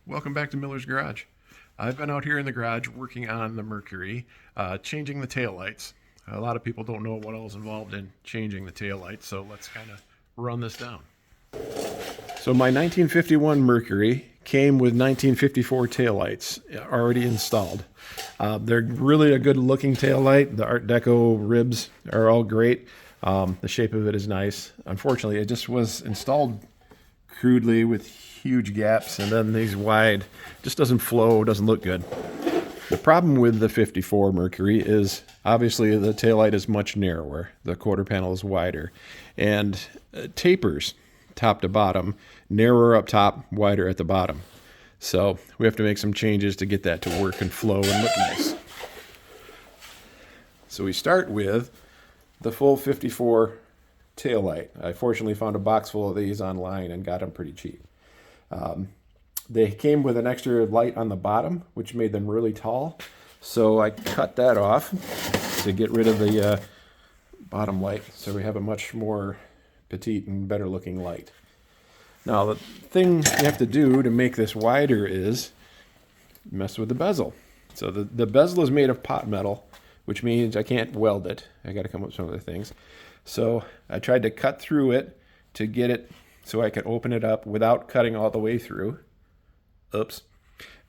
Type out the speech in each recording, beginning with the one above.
Welcome back to Miller's Garage. I've been out here in the garage working on the Mercury, changing the taillights. A lot of people don't know what all's involved in changing the taillights, so let's kind of run this down. So my 1951 Mercury came with 1954 taillights already installed. They're really a good looking taillight. The Art Deco ribs are all great. The shape of it is nice. Unfortunately, it just was installed crudely with huge gaps, and then these wide, just doesn't flow, doesn't look good. The problem with the 54 Mercury is obviously the taillight is much narrower, the quarter panel is wider, and tapers top to bottom, narrower up top, wider at the bottom. So we have to make some changes to get that to work and flow and look nice. So we start with the full 54 taillight. I fortunately found a box full of these online and got them pretty cheap. They came with an extra light on the bottom, which made them really tall. So I cut that off to get rid of the bottom light. So we have a much more petite and better looking light. Now the thing you have to do to make this wider is mess with the bezel. So the bezel is made of pot metal, which means I can't weld it. I got to come up with some other things. So I tried to cut through it to get it so I could open it up without cutting all the way through. Oops.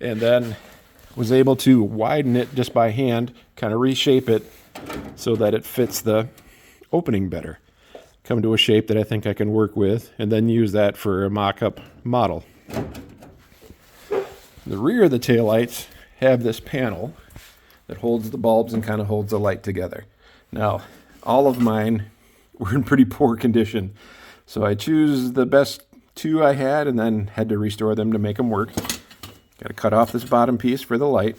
And then was able to widen it just by hand, kind of reshape it so that it fits the opening better. Come to a shape that I think I can work with, and then use that for a mock-up model. The rear of the taillights have this panel that holds the bulbs and kind of holds the light together. Now, all of mine were in pretty poor condition, so I choose the best two I had and then had to restore them to make them work. Got to cut off this bottom piece for the light.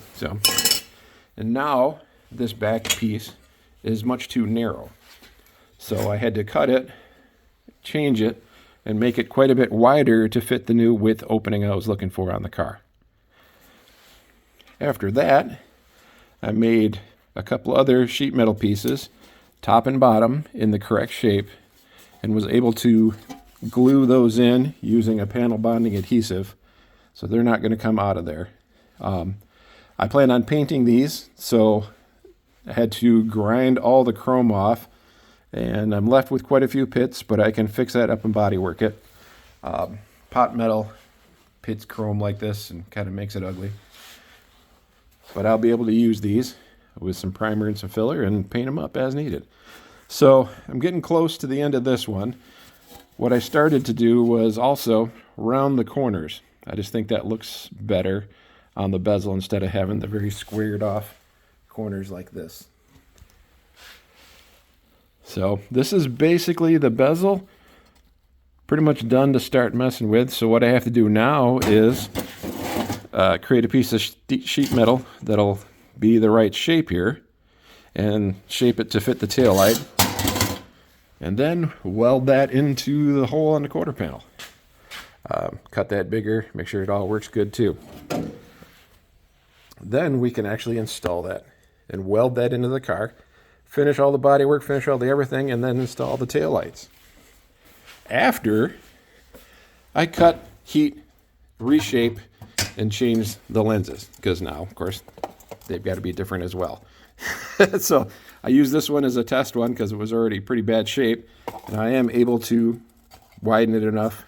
And now this back piece is much too narrow. So I had to cut it, change it, and make it quite a bit wider to fit the new width opening I was looking for on the car. After that, I made a couple other sheet metal pieces, top and bottom, in the correct shape, and was able to glue those in using a panel bonding adhesive, so they're not going to come out of there. I plan on painting these, so I had to grind all the chrome off, and I'm left with quite a few pits, but I can fix that up and bodywork it. Pot metal pits chrome like this and kind of makes it ugly. But I'll be able to use these with some primer and some filler and paint them up as needed. So I'm getting close to the end of this one. What I started to do was also round the corners. I just think that looks better on the bezel instead of having the very squared off corners like this. So this is basically the bezel, pretty much done to start messing with. So what I have to do now is create a piece of sheet metal that'll be the right shape here and shape it to fit the tail light, and then weld that into the hole on the quarter panel. Cut that bigger, make sure it all works good too. Then we can actually install that and weld that into the car, finish all the body work, finish all the everything, and then install the tail lights. After I cut, heat, reshape, and change the lenses, because now, of course, they've got to be different as well. So I used this one as a test one because it was already pretty bad shape, and I am able to widen it enough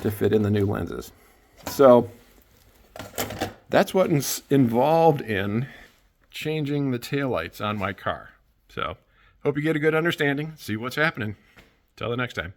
to fit in the new lenses. So that's what's involved in changing the taillights on my car. So hope you get a good understanding, see what's happening. Till the next time.